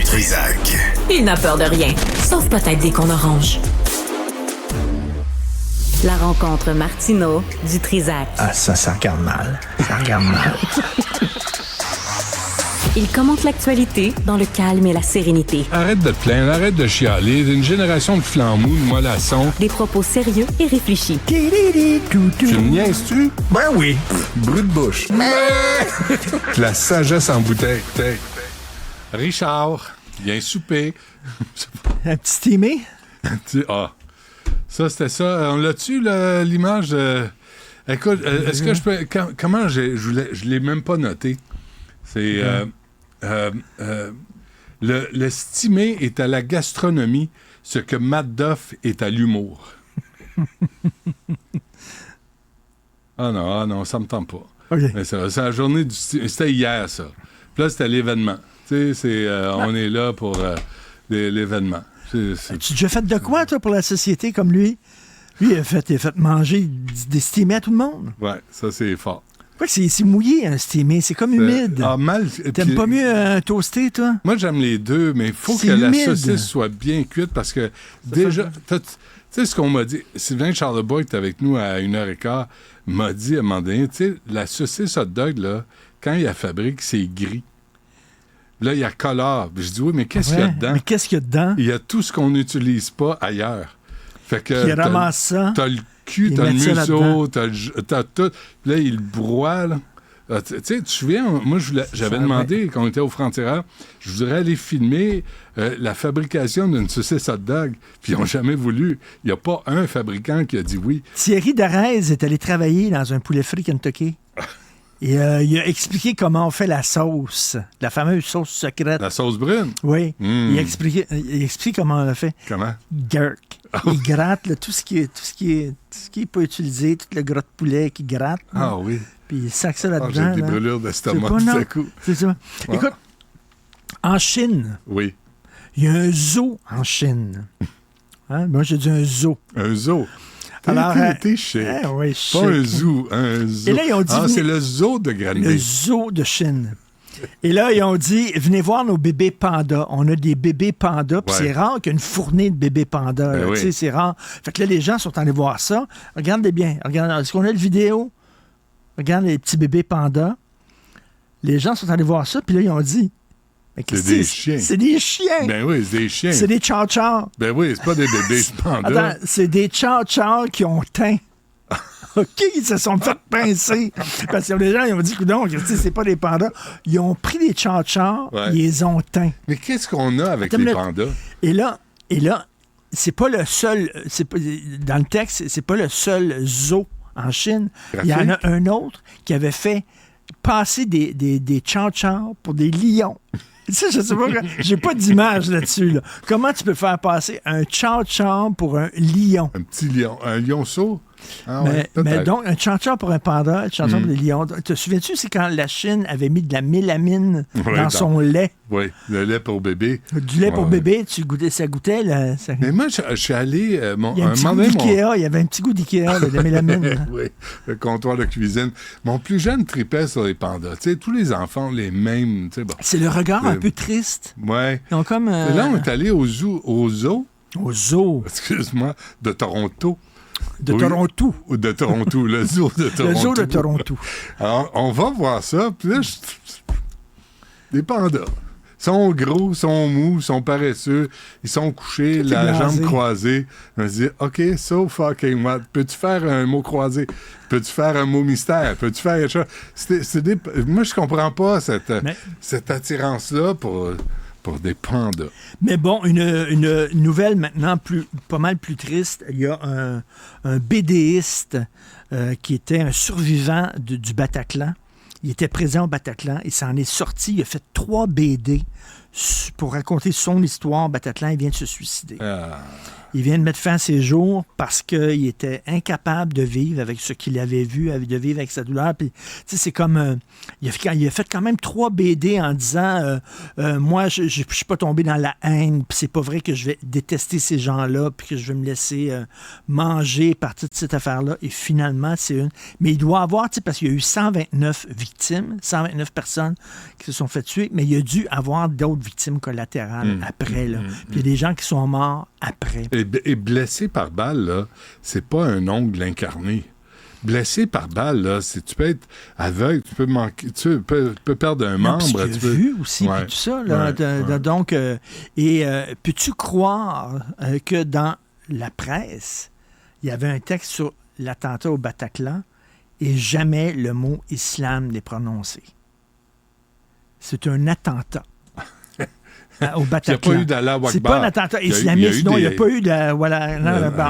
Trizac. Il n'a peur de rien, sauf peut-être des qu'on orange. La rencontre Martineau du Trizac. Ah, ça regarde mal. Ça regarde mal. Il commente l'actualité dans le calme et la sérénité. Arrête de te plaindre, arrête de chialer. Une génération de flambous, de mollassons. Des propos sérieux et réfléchis. Tu me niaises-tu? Ben oui. Brut de bouche. La sagesse en bouteille. Richard, viens souper. Un petit steamé? Ah, ça, c'était ça. On l'a-tu, l'image? Écoute, est-ce que je peux... Comment je l'ai même pas noté. C'est... le stimé est à la gastronomie ce que Matt Duff est à l'humour. Ah non, ça me tente pas. Okay. Mais c'est la journée du... C'était hier, ça. Puis là, c'était l'événement. Tu sais, on est là pour l'événement. As-tu déjà fait de quoi, toi, pour la société, comme lui? Lui, il a fait manger des steamés à tout le monde. Ouais, ça, c'est fort. Quoi que c'est mouillé, un steamé. C'est comme humide. Ah, mal. T'aimes pas mieux un toasté, toi? Moi, j'aime les deux, mais il faut que la saucisse soit bien cuite parce que déjà... Tu sais ce qu'on m'a dit? Sylvain Charlebois, qui est avec nous à 1h15, m'a dit à un moment donné, tu sais, la saucisse hot dog, là, quand il la fabrique, c'est gris. Là, il y a color. Je dis, oui, mais qu'est-ce qu'il y a dedans? Mais qu'est-ce qu'il y a dedans? Il y a tout ce qu'on n'utilise pas ailleurs. Fait que il ramasse ça. T'as le cul, t'as le museau, t'as tout. Puis là, il le broie, là. Tu sais, tu te souviens, moi, j'avais demandé, quand on était au Frontières, je voudrais aller filmer la fabrication d'une saucisse hot dog, puis ils n'ont jamais voulu. Il n'y a pas un fabricant qui a dit oui. Thierry Darès est allé travailler dans un poulet frit Kentucky. Et il a expliqué comment on fait la sauce, la fameuse sauce secrète. La sauce brune? Oui. Il explique comment on la fait. Comment? Gurk. Il gratte là, tout ce qui peut utiliser, tout le gras de poulet qu'il gratte. Ah oui. Puis il sac ça là-dedans. J'ai des brûlures d'estomac, tout à coup. C'est ça. Ouais. Écoute, en Chine, oui. Il y a un zoo en Chine. Hein? Moi, j'ai dit un zoo. Un zoo? Alors, t'es chic. Oui, chic. Pas un zoo, un zoo. Et là, ils ont dit, c'est le zoo de Granby. Le zoo de Chine. Et là, ils ont dit, venez voir nos bébés pandas. On a des bébés pandas, puis c'est rare qu'il y ait une fournée de bébés pandas. Ben oui. C'est rare. Fait que là, les gens sont allés voir ça. Regardez bien. Regardez, est-ce qu'on a le vidéo? Regarde les petits bébés pandas. Les gens sont allés voir ça, puis là, ils ont dit... C'est des chiens. C'est des chiens. Ben oui, c'est des chiens. C'est des chow-chow. Ben oui, c'est pas des bébés pandas. Attends, c'est des chow-chow qui ont teint. OK, ils se sont fait pincer. Parce que les gens, ils ont dit, non, c'est pas des pandas. Ils ont pris des chow-chow, ils les ont teints. Mais qu'est-ce qu'on a avec les pandas? Et là, c'est pas le seul... dans le texte, c'est pas le seul zoo en Chine. Il y en a un autre qui avait fait passer des chow-chow pour des lions. Ça, je sais pas, j'ai pas d'image là-dessus. Là. Comment tu peux faire passer un chow-chow pour un lion? Un petit lion. Un lionceau? Ah, mais donc, un chow-chow pour un panda, un chow-chow pour des lions. Te souviens-tu, c'est quand la Chine avait mis de la mélamine dans son lait? Oui, le lait pour bébé. Du lait pour bébé, ça goûtait. Mais moi, je suis allé... il y avait un petit goût d'Ikea, de mélamine. Oui, le comptoir de cuisine. Mon plus jeune tripait sur les pandas. Tu sais, tous les enfants ont les mêmes... Bon. C'est le regard un peu triste. Oui. Donc, comme, Et là, on est allé au zoo. Au zoo? Excuse-moi, de Toronto. Toronto. Ou de Toronto, le zoo de Toronto. Le zoo de Toronto. Alors, on va voir ça, puis là, des pandas. Ils sont gros, sont mous, sont paresseux, ils sont couchés, la jambe croisée. On se dit, OK, so fucking what? Peux-tu faire un mot croisé? Peux-tu faire un mot mystère? Peux-tu faire quelque chose? Moi, je comprends pas cette attirance-là pour des pandas. Mais bon, une nouvelle maintenant pas mal plus triste. Il y a un BDiste qui était un survivant du Bataclan. Il était présent au Bataclan. Il s'en est sorti. Il a fait 3 BD pour raconter son histoire. Bataclan, il vient de se suicider. Il vient de mettre fin à ses jours parce qu'il était incapable de vivre avec ce qu'il avait vu, de vivre avec sa douleur. Puis, c'est comme... il a fait quand même 3 BD en disant moi, je ne suis pas tombé dans la haine, puis c'est pas vrai que je vais détester ces gens-là, puis que je vais me laisser manger par toute cette affaire-là. Et finalement, c'est une... Mais il doit avoir, parce qu'il y a eu 129 victimes, 129 personnes qui se sont fait tuer, mais il a dû avoir d'autres victimes collatérales après. Là. Puis il y a des gens qui sont morts après. Et blessé par balle, là, c'est pas un ongle incarné. Blessé par balle, là, tu peux être aveugle, tu peux manquer, tu peux perdre un membre. Tu peux vu aussi, puis tout ça. Là, donc, peux-tu croire que dans la presse, il y avait un texte sur l'attentat au Bataclan et jamais le mot islam n'est prononcé? C'est un attentat. Au Bataclan. Il n'y a pas eu d'Allah Akbar. C'est pas un attentat islamiste. Non, il n'y a pas eu de... Voilà,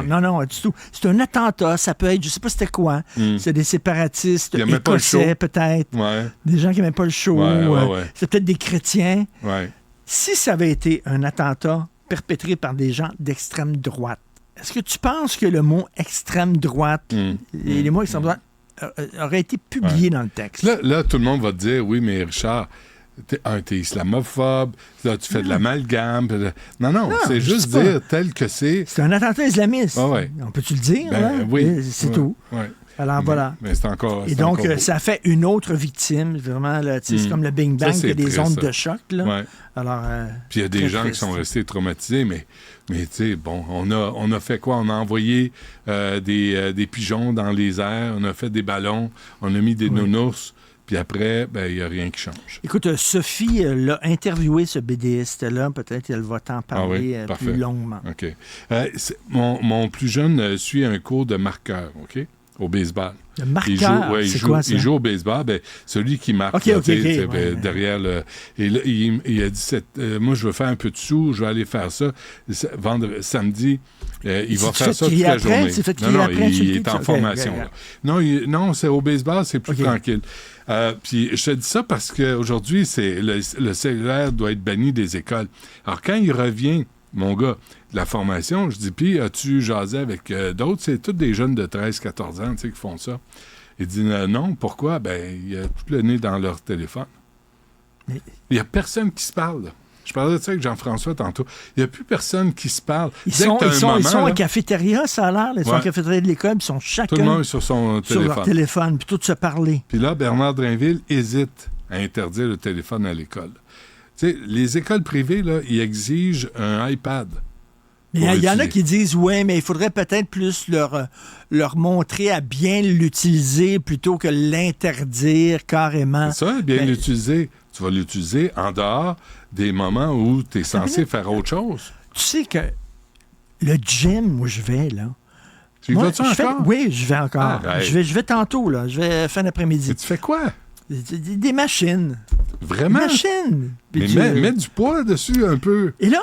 non, du tout. C'est un attentat. Ça peut être... Je ne sais pas c'était quoi. C'est des séparatistes écossais, peut-être. Ouais. Des gens qui n'aimaient pas le show. Ouais. C'est peut-être des chrétiens. Ouais. Si ça avait été un attentat perpétré par des gens d'extrême droite, est-ce que tu penses que le mot extrême droite, les mots extrême droite, auraient été publiés dans le texte? Là, tout le monde va te dire, oui, mais Richard... T'es islamophobe, là, tu fais de l'amalgame. Non, c'est juste dire tel que c'est. C'est un attentat islamiste. Ah ouais. On peut-tu le dire? Oui. C'est tout. Ouais. Alors voilà. Mais c'est encore. Et donc, ça fait une autre victime. Vraiment, là, c'est comme le Bing Bang, il y a des ondes de choc. Là. Ouais. Alors, puis il y a des gens qui sont restés traumatisés, mais tu sais, bon, on a fait quoi? On a envoyé des pigeons dans les airs, on a fait des ballons, on a mis des nounours. Puis après, il n'y a rien qui change. Écoute, Sophie l'a interviewé, ce BDiste-là. Peut-être qu'elle va t'en parler plus longuement. OK. Mon plus jeune suit un cours de marqueur, OK? Au baseball. Le marqueur, c'est quoi ça? Il joue au baseball, celui qui marque derrière le... Et là, il a dit, moi, je veux faire un peu de sous, je vais aller faire ça. Samedi, il va faire ça toute la journée. Il est en formation. Non, c'est au baseball, c'est plus tranquille. Puis je te dis ça parce qu'aujourd'hui, le cellulaire doit être banni des écoles. Alors, quand il revient, mon gars, de la formation, je dis, puis as-tu jasé avec d'autres? C'est tous des jeunes de 13-14 ans, qui font ça. Il dit, non, pourquoi? Il y a tout le nez dans leur téléphone. Il n'y a personne qui se parle. Je parlais de ça avec Jean-François tantôt. Il n'y a plus personne qui se parle. Ils sont en cafétéria, ça a l'air. Ils sont en cafétéria de l'école, ils sont chacun tout le monde sur son téléphone. Sur leur téléphone, puis tout se parler. Puis là, Bernard Drinville hésite à interdire le téléphone à l'école. Tu sais, les écoles privées, là, ils exigent un iPad. Il y en a qui disent, oui, mais il faudrait peut-être plus leur montrer à bien l'utiliser plutôt que l'interdire carrément. C'est ça, bien l'utiliser. Tu vas l'utiliser en dehors des moments où tu es censé faire autre chose. Tu sais que le gym où je vais, là... Tu y vas-tu encore? Oui, je vais encore. Je vais tantôt, là. Je vais fin d'après-midi. Et tu fais quoi? Des machines. Vraiment? Des machines. Mais mets du poids dessus un peu. Et là,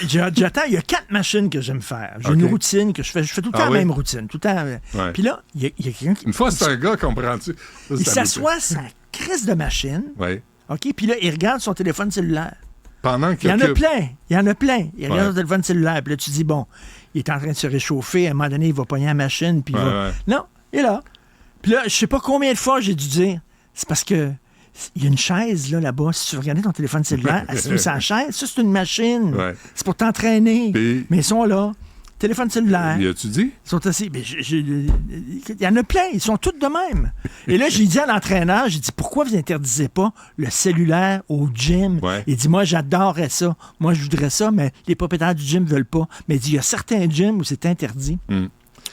j'attends, il y a 4 machines que j'aime faire. J'ai une routine que je fais tout le temps la même routine. Tout le temps. Puis là, il y a quelqu'un qui... Une fois, c'est un gars, comprends-tu? Il s'assoit sur la crise de machine. Oui. OK? Puis là, il regarde son téléphone cellulaire. Pendant qu'il Il y en a plein. Il regarde son téléphone cellulaire. Puis là, tu dis, bon, il est en train de se réchauffer. À un moment donné, il va pogner la machine. Puis il va... Non, il est là. Puis là, je sais pas combien de fois j'ai dû dire, c'est parce que il y a une chaise là-bas. Si tu veux regarder ton téléphone cellulaire, assis sur la chaise, ça, c'est une machine. Ouais. C'est pour t'entraîner. Puis... Mais ils sont là. Téléphone cellulaire. Y a-tu dit? Ils sont assis. Il y en a plein. Ils sont tous de même. Et là, j'ai dit à l'entraîneur, j'ai dit, pourquoi vous interdisez pas le cellulaire au gym? Ouais. Il dit, moi, j'adorerais ça. Moi, je voudrais ça, mais les propriétaires du gym veulent pas. Mais il dit, il y a certains gyms où c'est interdit.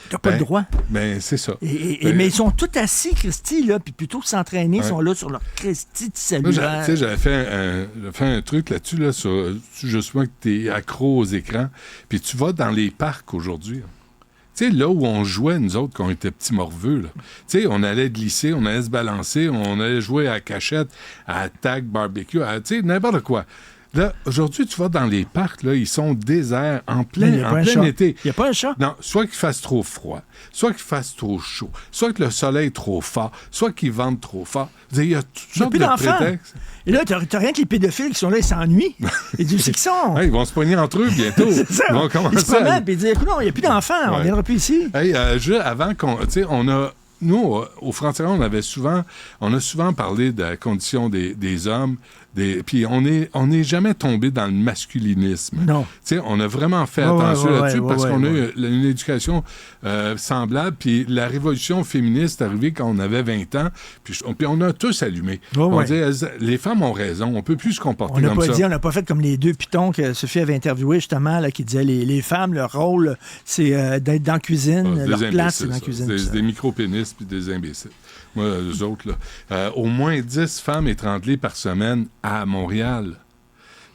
Tu n'as pas le droit. Ben, c'est ça. Mais ils sont tous assis, Christy, là, puis plutôt que s'entraîner, ils sont là sur leur Christy de cellulaire. Tu sais, j'avais fait un truc là-dessus, là, sur justement que tu es accro aux écrans, puis tu vas dans les parcs aujourd'hui. Tu sais, là où on jouait, nous autres, quand on était petits morveux, tu sais, on allait glisser, on allait se balancer, on allait jouer à cachette, à tag, barbecue, tu sais, n'importe quoi. Là, aujourd'hui, tu vas dans les parcs, là, ils sont déserts en plein été. Il n'y a pas un chat. Non, soit qu'il fasse trop froid, soit qu'il fasse trop chaud, soit que le soleil est trop fort, soit qu'il vente trop fort. Il y a toutes sortes de prétextes. Et là, t'as rien que les pédophiles qui sont là, ils s'ennuient. Ils disent, c'est qu'ils sont. Ils vont se poigner entre eux bientôt. C'est ça. Ils vont commencer ils se promènent, puis ils disent, non, il n'y a plus d'enfants, on ne viendra plus ici. Avant qu'on... Tu sais, on a nous, au Frontières, on a souvent parlé de la condition des hommes, puis on n'est jamais tombé dans le masculinisme. Non. Tu sais, on a vraiment fait attention là-dessus parce qu'on a eu une éducation semblable, puis la révolution féministe est arrivée quand on avait 20 ans, puis on a tous allumé. On dit, les femmes ont raison, on peut plus se comporter comme ça. On n'a pas fait comme les deux pitons que Sophie avait interviewé justement, là, qui disaient les femmes, leur rôle, c'est d'être dans la cuisine, leur place, c'est dans la cuisine. C'est des micro-pénis puis des imbéciles. Moi, eux autres, là. Au moins 10 femmes étranglées par semaine à Montréal. Tu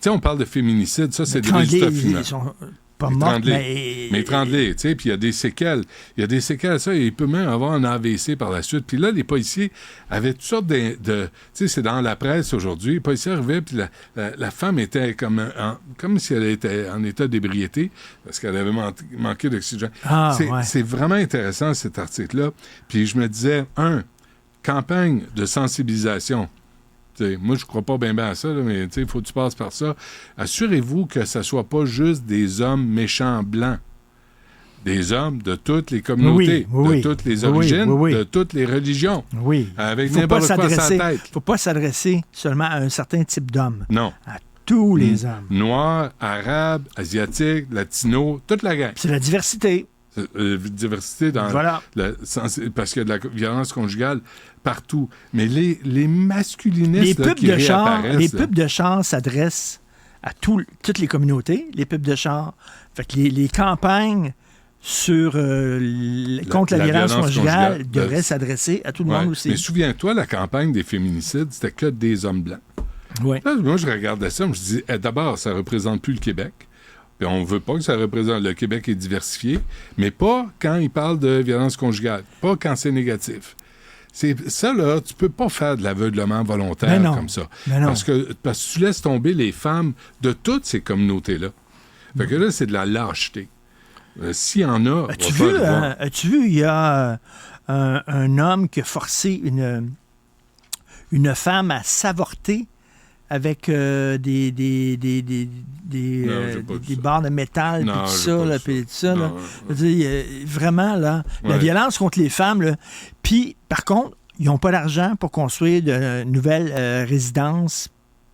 sais, on parle de féminicide, ça, c'est des résultats finaux. Ils sont pas morts, mais étranglés, tu sais, puis il y a des séquelles. Il y a des séquelles à ça, et il peut même avoir un AVC par la suite. Puis là, les policiers avaient toutes sortes de tu sais, c'est dans la presse aujourd'hui, les policiers arrivaient, puis la femme était comme si elle était en état d'ébriété, parce qu'elle avait manqué d'oxygène. C'est vraiment intéressant, cet article-là. Puis je me disais, campagne de sensibilisation. T'sais, moi, je crois pas bien à ça, là, mais il faut que tu passes par ça. Assurez-vous que ça soit pas juste des hommes méchants blancs. Des hommes de toutes les communautés, de toutes les origines, de toutes les religions. Oui. Avec n'importe quoi à sa tête. Il ne faut pas s'adresser seulement à un certain type d'homme. Non. À tous les hommes. Noirs, arabes, asiatiques, latinos, toute la gang. C'est la diversité. Diversité dans parce qu'il y a de la violence conjugale partout. Mais les masculinistes qui réapparaissent... Les pubs de char s'adressent à toutes les communautés, les pubs de char. Fait que les campagnes contre la violence conjugale devraient s'adresser à tout le monde aussi. Mais souviens-toi, la campagne des féminicides, c'était que des hommes blancs. Ouais. Là, moi, je regardais ça, je me dis, d'abord, ça ne représente plus le Québec. Puis on ne veut pas que ça représente... Le Québec est diversifié, mais pas quand il parle de violence conjugale, pas quand c'est négatif. C'est ça, là, tu peux pas faire de l'aveuglement volontaire comme ça. Parce que tu laisses tomber les femmes de toutes ces communautés-là. Fait que là, c'est de la lâcheté. S'il y en a... As-tu vu, il y a un homme qui a forcé une femme à s'avorter avec des barres de métal, puis tout ça, là, puis tout ça. Là. Vraiment, là, la violence contre les femmes, là. Puis, par contre, ils n'ont pas d'argent pour construire de nouvelles résidences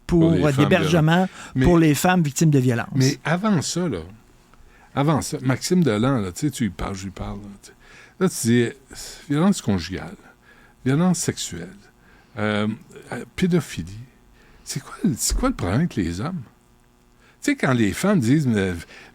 pour d'hébergement pour les femmes victimes de violence. Mais avant ça, Maxime Delan, là, tu lui parles, je lui parle. Là, tu dis violence conjugale, violence sexuelle, pédophilie. C'est quoi le problème avec les hommes? Tu sais, quand les femmes disent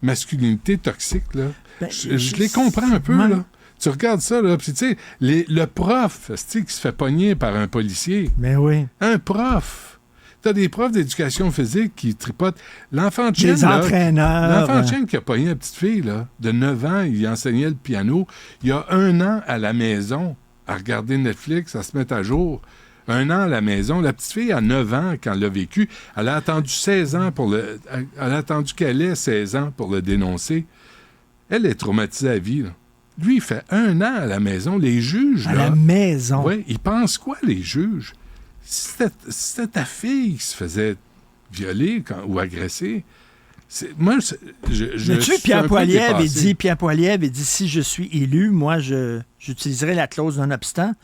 masculinité toxique, là, je les comprends un peu, là. Tu regardes ça, là, puis tu sais, le prof, qui se fait pogner par un policier. Mais oui. Un prof. T'as des profs d'éducation physique qui tripotent. L'enfant de chienne, des entraîneurs. L'enfant de chienne qui a pogné une petite fille, là, de 9 ans, il enseignait le piano. Il y a 1 an à la maison, à regarder Netflix, à se mettre à jour. 1 an à la maison. La petite fille a 9 ans quand elle l'a vécu. Elle a attendu 16 ans elle a attendu qu'elle ait 16 ans pour le dénoncer. Elle est traumatisée à vie, là. Lui, il fait 1 an à la maison. Les juges, à la maison? Oui, ils pensent quoi, les juges? Si c'était ta fille qui se faisait violer ou agresser, moi, Pierre Poilievre a dit, si je suis élu, moi, j'utiliserai la clause non-obstant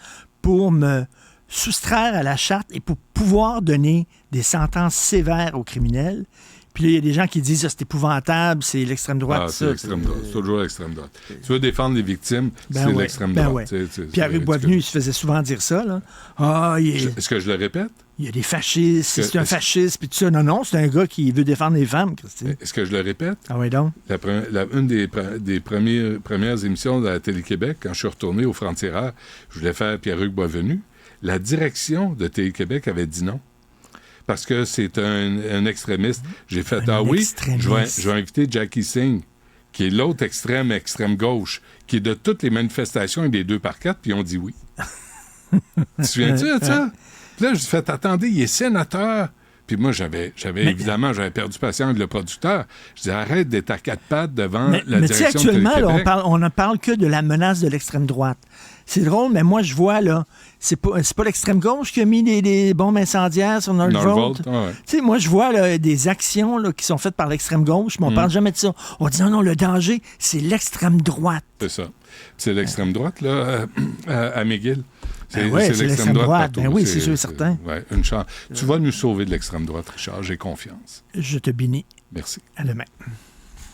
pour me soustraire à la charte et pour pouvoir donner des sentences sévères aux criminels. Puis là, il y a des gens qui disent c'est épouvantable, c'est l'extrême droite. C'est l'extrême droite. C'est toujours l'extrême droite. Tu veux défendre les victimes, c'est l'extrême droite. Pierre Boisvenu, il se faisait souvent dire ça. Là. Est-ce que je le répète? Il y a des fascistes, c'est un fasciste, puis tout ça. Non, c'est un gars qui veut défendre les femmes, Christine. Est-ce que je le répète? Ah oui, donc? Une des premières émissions de la Télé-Québec, quand je suis retourné au Franc-Tireur, je voulais faire Pierre-Hugues Boisvenu. La direction de Télé-Québec avait dit non. Parce que c'est un extrémiste. J'ai fait, je vais inviter Jackie Singh, qui est l'autre extrême gauche, qui est de toutes les manifestations et des 2x4, puis ils ont dit oui. Tu te souviens-tu de ça? Puis là, j'ai fait, attendez, il est sénateur Puis moi, j'avais perdu patience avec le producteur. Je disais, arrête d'être à quatre pattes devant la direction actuellement, de Télé-Québec. là, on ne parle que de la menace de l'extrême droite. C'est drôle, mais moi, je vois, là, c'est pas l'extrême gauche qui a mis les bombes incendiaires sur Northvolt. Ouais. Tu sais, moi, je vois là, des actions là, qui sont faites par l'extrême gauche, mais on parle jamais de ça. On dit non, le danger, c'est l'extrême droite. C'est ça. C'est l'extrême droite, là, à McGill. C'est l'extrême droite. Partout. Ben oui, c'est sûr, certain. Ouais, une chance. Tu vas nous sauver de l'extrême droite, Richard. J'ai confiance. Je te bénis. Merci. À demain.